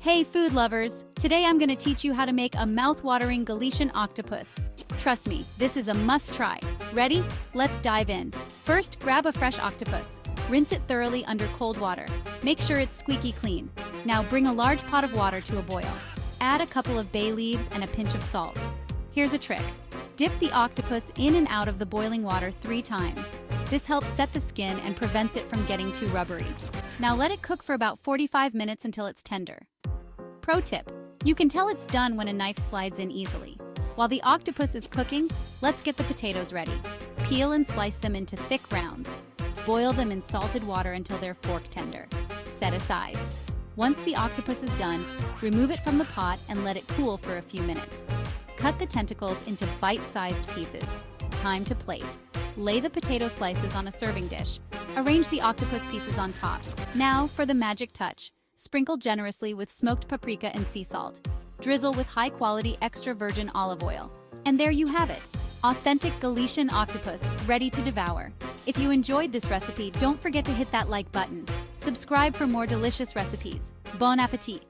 Hey food lovers! Today I'm gonna teach you how to make a mouth-watering Galician octopus. Trust me, this is a must-try. Ready? Let's dive in. First, grab a fresh octopus. Rinse it thoroughly under cold water. Make sure it's squeaky clean. Now bring a large pot of water to a boil. Add a couple of bay leaves and a pinch of salt. Here's a trick. Dip the octopus in and out of the boiling water 3 times. This helps set the skin and prevents it from getting too rubbery. Now let it cook for about 45 minutes until it's tender. Pro tip: you can tell it's done when a knife slides in easily. While the octopus is cooking, let's get the potatoes ready. Peel and slice them into thick rounds. Boil them in salted water until they're fork tender. Set aside. Once the octopus is done, remove it from the pot and let it cool for a few minutes. Cut the tentacles into bite-sized pieces. Time to plate. Lay the potato slices on a serving dish. Arrange the octopus pieces on top. Now for the magic touch. Sprinkle generously with smoked paprika and sea salt. Drizzle with high-quality extra virgin olive oil. And there you have it. Authentic Galician octopus, ready to devour. If you enjoyed this recipe, don't forget to hit that like button. Subscribe for more delicious recipes. Bon appétit!